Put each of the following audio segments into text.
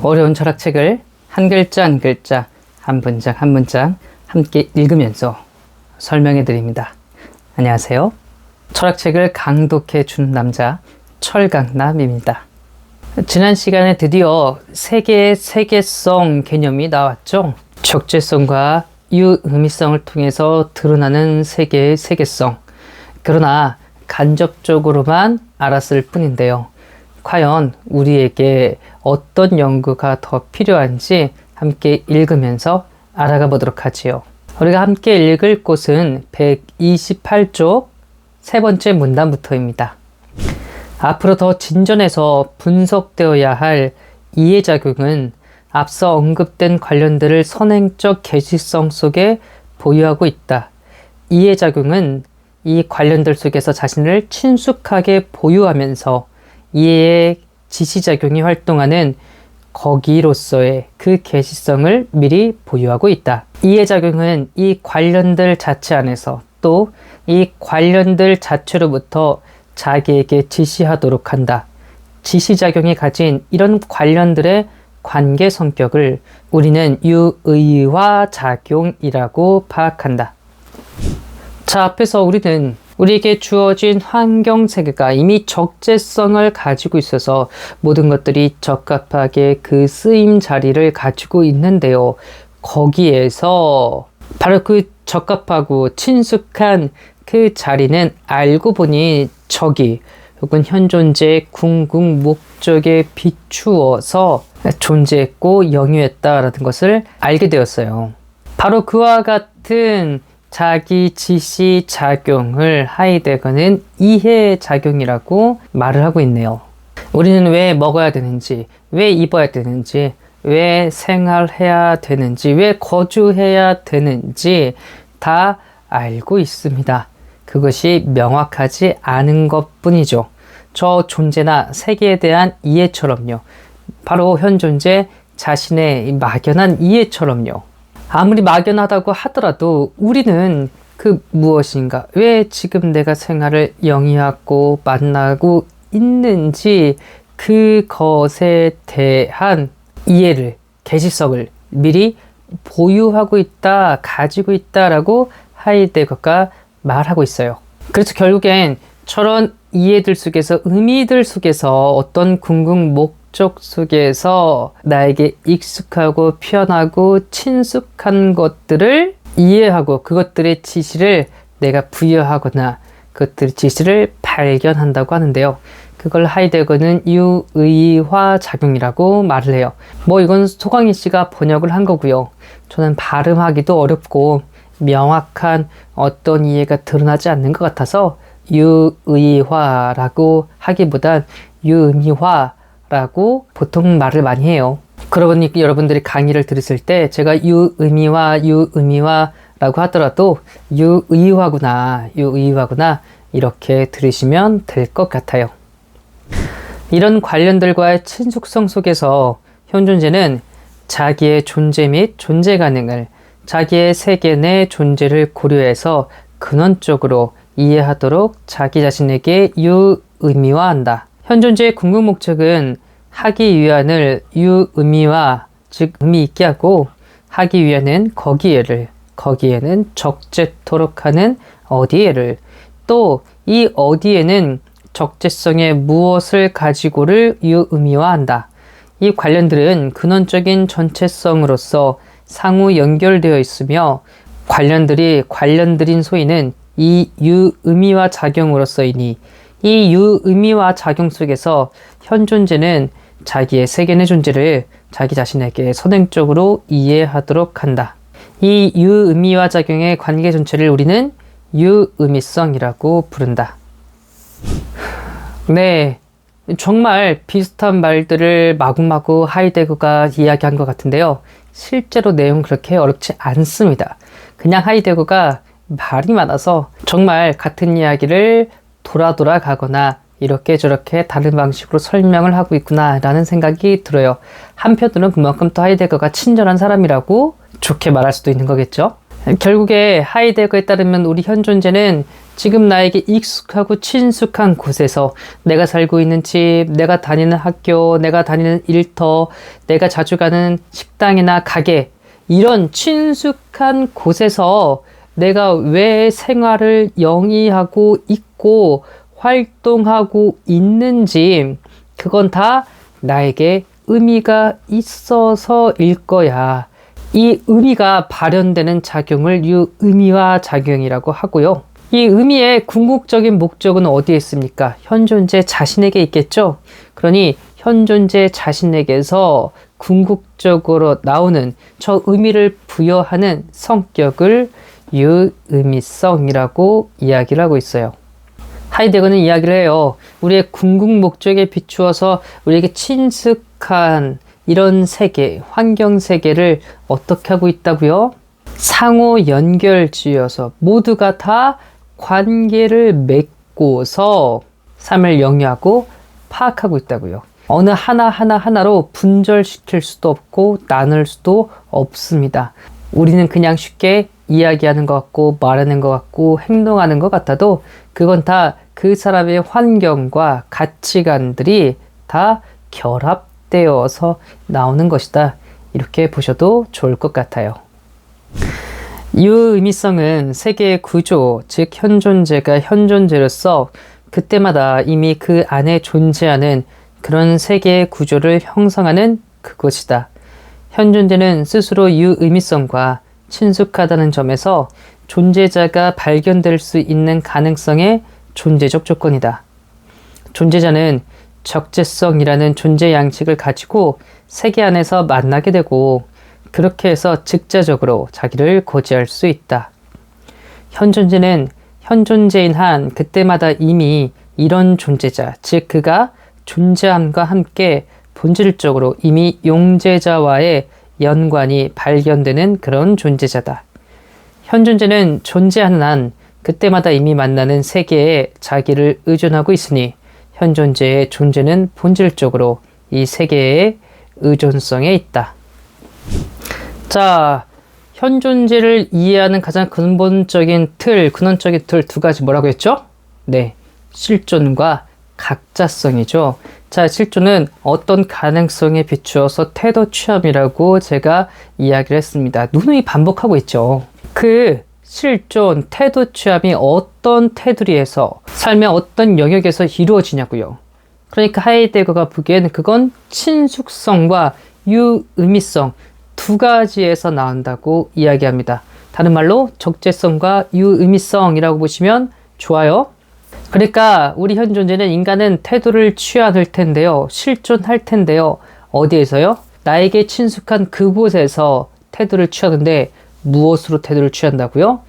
어려운 철학책을 한 글자 한 글자, 한 문장 한 문장 함께 읽으면서 설명해 드립니다. 안녕하세요. 철학책을 강독해 준 남자 철강남입니다. 지난 시간에 드디어 세계의 세계성 개념이 나왔죠. 적재성과 유의미성을 통해서 드러나는 세계의 세계성. 그러나 간접적으로만 알았을 뿐인데요. 과연 우리에게 어떤 연구가 더 필요한지 함께 읽으면서 알아가 보도록 하지요. 우리가 함께 읽을 곳은 128쪽 세 번째 문단부터입니다. 앞으로 더 진전해서 분석되어야 할 이해작용은 앞서 언급된 관련들을 선행적 계시성 속에 보유하고 있다. 이해작용은 이 관련들 속에서 자신을 친숙하게 보유하면서 이해의 지시작용이 활동하는 거기로서의 그 계시성을 미리 보유하고 있다. 이해작용은 이 관련들 자체 안에서 또 이 관련들 자체로부터 자기에게 지시하도록 한다. 지시작용이 가진 이런 관련들의 관계 성격을 우리는 유의화 작용이라고 파악한다. 자, 앞에서 우리는 우리에게 주어진 환경 세계가 이미 적재성을 가지고 있어서 모든 것들이 적합하게 그 쓰임 자리를 가지고 있는데요. 거기에서 바로 그 적합하고 친숙한 그 자리는 알고 보니 적이 혹은 현 존재의 궁극 목적에 비추어서 존재했고 영유했다라는 것을 알게 되었어요. 바로 그와 같은 자기 지시 작용을 하이데거는 이해 작용이라고 말을 하고 있네요. 우리는 왜 먹어야 되는지, 왜 입어야 되는지, 왜 생활해야 되는지, 왜 거주해야 되는지 다 알고 있습니다. 그것이 명확하지 않은 것 뿐이죠. 저 존재나 세계에 대한 이해처럼요. 바로 현 존재 자신의 막연한 이해처럼요. 아무리 막연하다고 하더라도 우리는 그 무엇인가, 왜 지금 내가 생활을 영위하고 만나고 있는지 그것에 대한 이해를, 계시성을 미리 보유하고 있다, 가지고 있다라고 하이데거가 말하고 있어요. 그래서 결국엔 저런 이해들 속에서, 의미들 속에서 어떤 궁극 목적 속에서 나에게 익숙하고 편하고 친숙한 것들을 이해하고 그것들의 지시를 내가 부여하거나 그것들의 지시를 발견한다고 하는데요. 그걸 하이데거는 유의화 작용이라고 말을 해요. 이건 소강희 씨가 번역을 한 거고요. 저는 발음하기도 어렵고 명확한 어떤 이해가 드러나지 않는 것 같아서 유의화라고 하기보단 유의미화라고 보통 말을 많이 해요. 그러고 보니 여러분들이 강의를 들으실 때 제가 유의미화라고 하더라도 유의화구나 이렇게 들으시면 될 것 같아요. 이런 관련들과의 친숙성 속에서 현 존재는 자기의 존재 및 존재 가능을 자기의 세계 내 존재를 고려해서 근원적으로 이해하도록 자기 자신에게 유의미화한다. 현 존재의 궁극 목적은 하기 위한을 유의미화, 즉 의미 있게 하고 하기 위한은 거기에는 적재토록 하는 어디에를, 또 이 어디에는 적재성의 무엇을 가지고를 유의미화한다. 이 관련들은 근원적인 전체성으로서 상호 연결되어 있으며 관련들인 소위는 이 유의미화 작용으로서이니 이 유의미화 작용 속에서 현 존재는 자기의 세계 내 존재를 자기 자신에게 선행적으로 이해하도록 한다. 이 유의미화 작용의 관계 전체를 우리는 유의미성이라고 부른다. 네, 정말 비슷한 말들을 마구마구 하이데거가 이야기한 것 같은데요. 실제로 내용 그렇게 어렵지 않습니다. 그냥 하이데거가 말이 많아서 정말 같은 이야기를 돌아 가거나 이렇게 저렇게 다른 방식으로 설명을 하고 있구나 라는 생각이 들어요. 한편으로는 그만큼 또 하이데거가 친절한 사람이라고 좋게 말할 수도 있는 거겠죠. 결국에 하이데거에 따르면 우리 현 존재는 지금 나에게 익숙하고 친숙한 곳에서 내가 살고 있는 집, 내가 다니는 학교, 내가 다니는 일터, 내가 자주 가는 식당이나 가게, 이런 친숙한 곳에서 내가 왜 생활을 영위하고 있고 활동하고 있는지, 그건 다 나에게 의미가 있어서일 거야. 이 의미가 발현되는 작용을 유의미화 작용이라고 하고요. 이 의미의 궁극적인 목적은 어디에 있습니까? 현존재 자신에게 있겠죠? 그러니 현존재 자신에게서 궁극적으로 나오는 저 의미를 부여하는 성격을 유의미성이라고 이야기를 하고 있어요. 하이데거는 이야기를 해요. 우리의 궁극 목적에 비추어서 우리에게 친숙한 이런 세계, 환경 세계를 어떻게 하고 있다고요? 상호 연결 지어서 모두가 다 관계를 맺고서 삶을 영위하고 파악하고 있다고요. 어느 하나로 분절시킬 수도 없고 나눌 수도 없습니다. 우리는 그냥 쉽게 이야기하는 것 같고 말하는 것 같고 행동하는 것 같아도 그건 다 그 사람의 환경과 가치관들이 다 결합되어서 나오는 것이다. 이렇게 보셔도 좋을 것 같아요. 유의미성은 세계의 구조, 즉 현존재가 현존재로서 그때마다 이미 그 안에 존재하는 그런 세계의 구조를 형성하는 그것이다. 현존재는 스스로 유의미성과 친숙하다는 점에서 존재자가 발견될 수 있는 가능성의 존재적 조건이다. 존재자는 적재성이라는 존재 양식을 가지고 세계 안에서 만나게 되고 그렇게 해서 즉자적으로 자기를 고지할 수 있다. 현존재는 현존재인 한 그때마다 이미 이런 존재자, 즉 그가 존재함과 함께 본질적으로 이미 용재자와의 연관이 발견되는 그런 존재자다. 현존재는 존재하는 한 그때마다 이미 만나는 세계에 자기를 의존하고 있으니 현존재의 존재는 본질적으로 이 세계의 의존성에 있다. 자, 현존재를 이해하는 가장 근본적인 근원적인 틀 두 가지 뭐라고 했죠? 네, 실존과 각자성이죠. 자, 실존은 어떤 가능성에 비추어서 태도 취함이라고 제가 이야기를 했습니다. 누누이 반복하고 있죠. 그 실존, 태도 취함이 어떤 테두리에서 삶의 어떤 영역에서 이루어지냐고요. 그러니까 하이데거가 보기에는 그건 친숙성과 유의미성 두 가지에서 나온다고 이야기합니다. 다른 말로 적재성과 유의미성이라고 보시면 좋아요. 그러니까 우리 현존재는 인간은 태도를 취할 텐데요. 실존할 텐데요. 어디에서요? 나에게 친숙한 그곳에서 태도를 취하는데 무엇으로 태도를 취한다고요?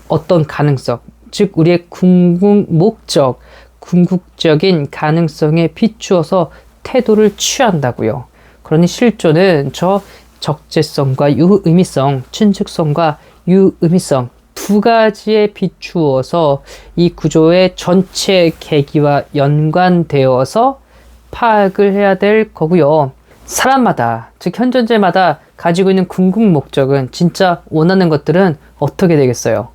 어떤 가능성, 즉 우리의 궁극 목적, 궁극적인 가능성에 비추어서 태도를 취한다고요. 그러니 실존은 저 적재성과 유의미성, 친숙성과 유의미성 두 가지에 비추어서 이 구조의 전체 계기와 연관되어서 파악을 해야 될 거고요. 사람마다, 즉 현존재마다 가지고 있는 궁극 목적은 진짜 원하는 것들은 어떻게 되겠어요?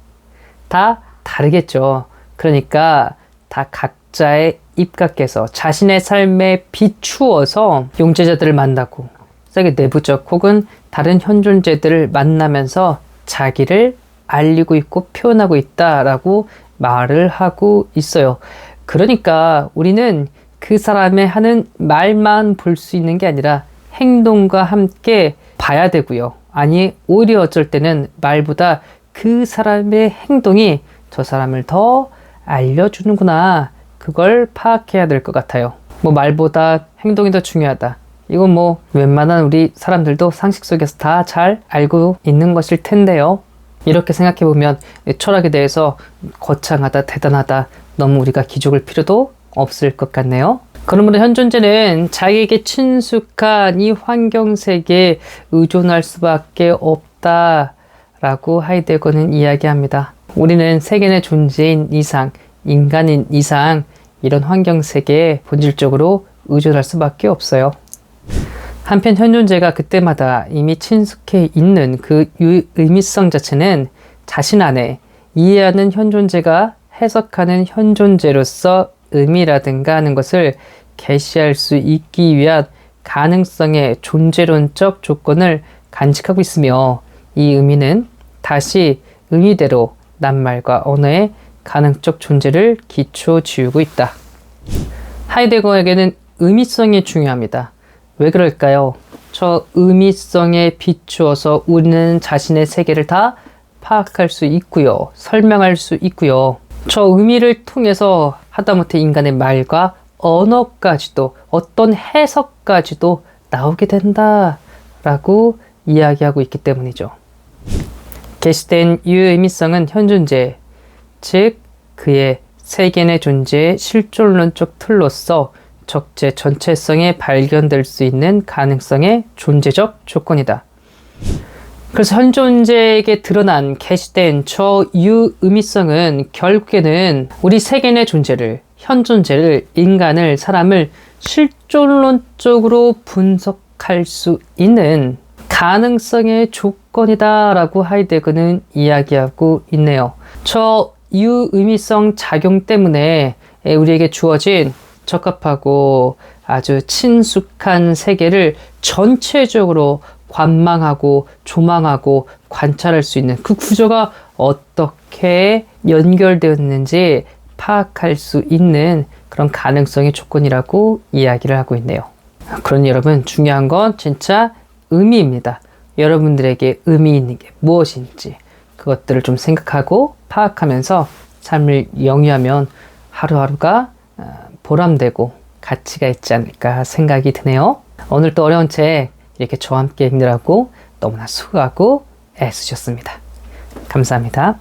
다 다르겠죠. 그러니까 다 각자의 입각해서 자신의 삶에 비추어서 용재자들을 만나고 세계 내부적 혹은 다른 현존재들을 만나면서 자기를 알리고 있고 표현하고 있다라고 말을 하고 있어요. 그러니까 우리는 그 사람의 하는 말만 볼 수 있는 게 아니라 행동과 함께 봐야 되고요. 아니 오히려 어쩔 때는 말보다 그 사람의 행동이 저 사람을 더 알려주는구나. 그걸 파악해야 될 것 같아요. 뭐 말보다 행동이 더 중요하다. 이건 뭐 웬만한 우리 사람들도 상식 속에서 다 잘 알고 있는 것일 텐데요. 이렇게 생각해보면 철학에 대해서 거창하다, 대단하다, 너무 우리가 기죽을 필요도 없을 것 같네요. 그러므로 현존재는 자기에게 친숙한 이 환경세계에 의존할 수밖에 없다라고 하이데거는 이야기합니다. 우리는 세계 내 존재인 이상, 인간인 이상 이런 환경세계에 본질적으로 의존할 수밖에 없어요. 한편 현존재가 그때마다 이미 친숙해 있는 그 유의미성 자체는 자신 안에 이해하는 현존재가 해석하는 현존재로서 의미라든가 하는 것을 계시할 수 있기 위한 가능성의 존재론적 조건을 간직하고 있으며, 이 의미는 다시 의미대로 낱말과 언어의 가능적 존재를 기초 지우고 있다. 하이데거에게는 의미성이 중요합니다. 왜 그럴까요? 저 의미성에 비추어서 우리는 자신의 세계를 다 파악할 수 있고요. 설명할 수 있고요. 저 의미를 통해서 하다못해 인간의 말과 언어까지도, 어떤 해석까지도 나오게 된다라고 이야기하고 있기 때문이죠. 게시된 유의미성은 현존재, 즉 그의 세계의 존재의 실존론적 틀로서 적재 전체성에 발견될 수 있는 가능성의 존재적 조건이다. 그래서 현존재에게 드러난 게시된 저 유의미성은 결국에는 우리 세계의 존재를, 현존재를, 인간을, 사람을 실존론적으로 분석할 수 있는 가능성의 조건이다라고 하이데거는 이야기하고 있네요. 저 유의미성 작용 때문에 우리에게 주어진 적합하고 아주 친숙한 세계를 전체적으로 관망하고 조망하고 관찰할 수 있는 그 구조가 어떻게 연결되었는지 파악할 수 있는 그런 가능성의 조건이라고 이야기를 하고 있네요. 그러니 여러분, 중요한 건 진짜 의미입니다. 여러분들에게 의미 있는 게 무엇인지 그것들을 좀 생각하고 파악하면서 삶을 영위하면 하루하루가 보람되고 가치가 있지 않을까 생각이 드네요. 오늘 또 어려운 책 이렇게 저와 함께 읽느라고 너무나 수고하고 애쓰셨습니다. 감사합니다.